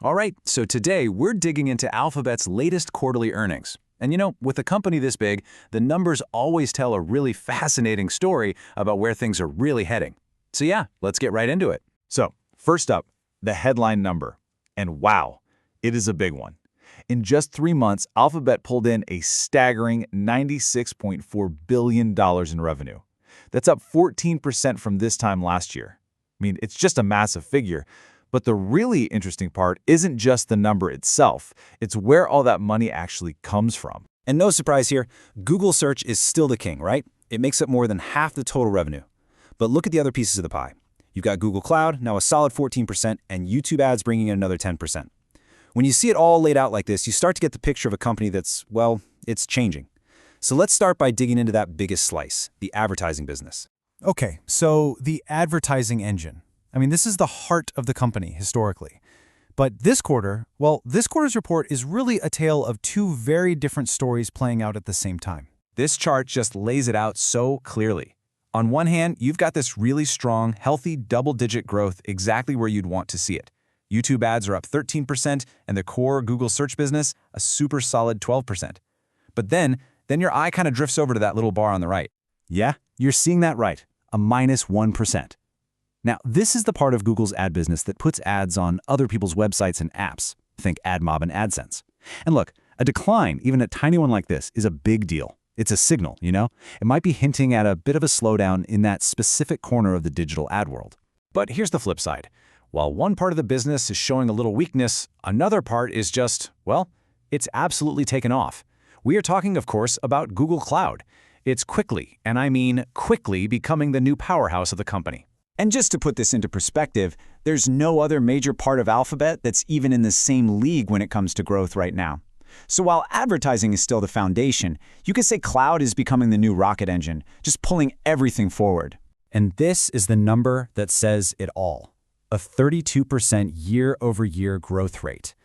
All right, so today we're digging into Alphabet's latest quarterly earnings. And with a company this big, the numbers always tell a really fascinating story about where things are really heading. So yeah, let's get right into it. So, first up, the headline number. And wow, it is a big one. In just 3 months, Alphabet pulled in a staggering $96.4 billion in revenue. That's up 14% from this time last year. I mean, it's just a massive figure. But the really interesting part isn't just the number itself, it's where all that money actually comes from. And no surprise here, Google search is still the king, right? It makes up more than half the total revenue. But look at the other pieces of the pie. You've got Google Cloud, now a solid 14%, and YouTube ads bringing in another 10%. When you see it all laid out like this, you start to get the picture of a company that's, well, it's changing. So let's start by digging into that biggest slice, the advertising business. Okay, so the advertising engine. I mean, this is the heart of the company historically. But this quarter's report is really a tale of two very different stories playing out at the same time. This chart just lays it out so clearly. On one hand, you've got this really strong, healthy double-digit growth exactly where you'd want to see it. YouTube ads are up 13%, and the core Google search business, a super solid 12%. But then your eye kind of drifts over to that little bar on the right. Yeah, you're seeing that right, a minus 1%. Now, this is the part of Google's ad business that puts ads on other people's websites and apps. Think AdMob and AdSense. And look, a decline, even a tiny one like this, is a big deal. It's a signal, It might be hinting at a bit of a slowdown in that specific corner of the digital ad world. But here's the flip side. While one part of the business is showing a little weakness, another part is just, well, it's absolutely taken off. We are talking, of course, about Google Cloud. It's quickly, and I mean quickly, becoming the new powerhouse of the company. And just to put this into perspective, there's no other major part of Alphabet that's even in the same league when it comes to growth right now. So while advertising is still the foundation, you could say cloud is becoming the new rocket engine, just pulling everything forward. And this is the number that says it all. A 32% year-over-year growth rate.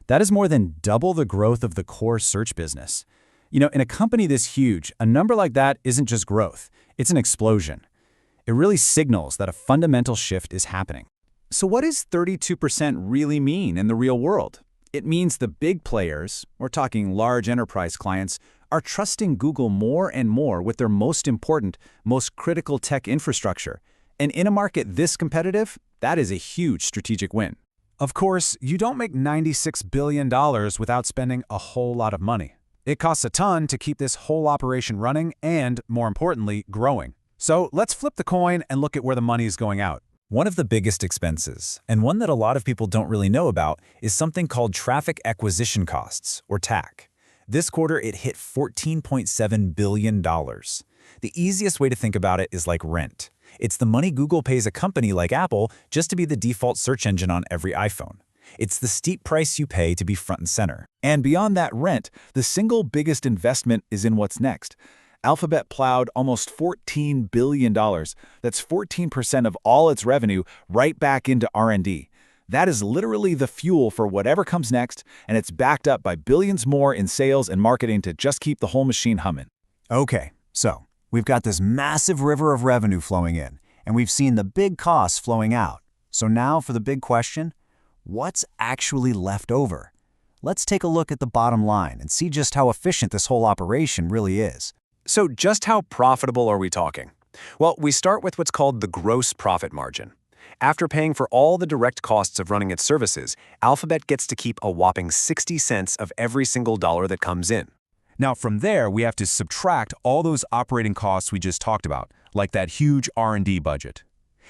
That is more than double the growth of the core search business. In a company this huge, a number like that isn't just growth, it's an explosion. It really signals that a fundamental shift is happening. So what does 32% really mean in the real world? It means the big players, we're talking large enterprise clients, are trusting Google more and more with their most important, most critical tech infrastructure. And in a market this competitive, that is a huge strategic win. Of course, you don't make $96 billion without spending a whole lot of money. It costs a ton to keep this whole operation running and, more importantly, growing. So let's flip the coin and look at where the money is going out. One of the biggest expenses, and one that a lot of people don't really know about, is something called traffic acquisition costs, or TAC. This quarter, it hit $14.7 billion. The easiest way to think about it is like rent. It's the money Google pays a company like Apple just to be the default search engine on every iPhone. It's the steep price you pay to be front and center. And beyond that rent, the single biggest investment is in what's next. Alphabet plowed almost $14 billion. That's 14% of all its revenue right back into R&D. That is literally the fuel for whatever comes next, and it's backed up by billions more in sales and marketing to just keep the whole machine humming. Okay, so we've got this massive river of revenue flowing in, and we've seen the big costs flowing out. So now for the big question, what's actually left over? Let's take a look at the bottom line and see just how efficient this whole operation really is. So just how profitable are we talking? Well, we start with what's called the gross profit margin. After paying for all the direct costs of running its services, Alphabet gets to keep a whopping 60 cents of every single dollar that comes in. Now from there, we have to subtract all those operating costs we just talked about, like that huge R&D budget.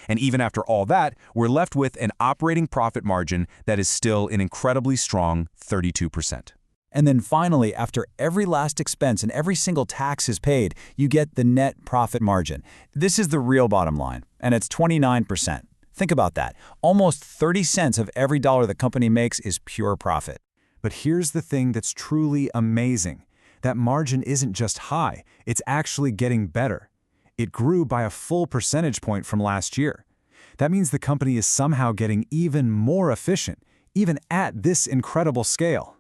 And even after all that, we're left with an operating profit margin that is still an incredibly strong 32%. And then finally, after every last expense and every single tax is paid, you get the net profit margin. This is the real bottom line, and it's 29%. Think about that. Almost 30 cents of every dollar the company makes is pure profit. But here's the thing that's truly amazing. That margin isn't just high, it's actually getting better. It grew by a full percentage point from last year. That means the company is somehow getting even more efficient, even at this incredible scale.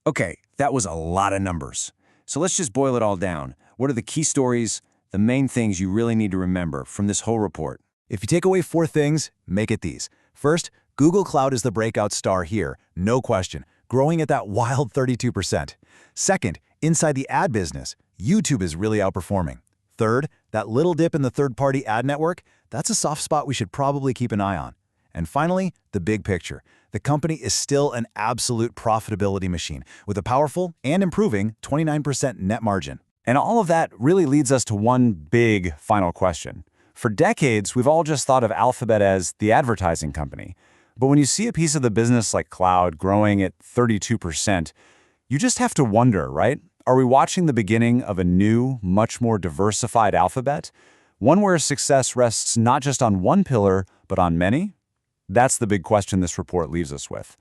Okay, that was a lot of numbers. So let's just boil it all down. What are the key stories, the main things you really need to remember from this whole report? If you take away 4 things, make it these. First, Google Cloud is the breakout star here, no question, growing at that wild 32%. Second, inside the ad business, YouTube is really outperforming. Third, that little dip in the third-party ad network, that's a soft spot we should probably keep an eye on. And finally, the big picture. The company is still an absolute profitability machine with a powerful and improving 29% net margin. And all of that really leads us to one big final question. For decades, we've all just thought of Alphabet as the advertising company. But when you see a piece of the business like cloud growing at 32%, you just have to wonder, right? Are we watching the beginning of a new, much more diversified Alphabet? One where success rests not just on one pillar, but on many? That's the big question this report leaves us with.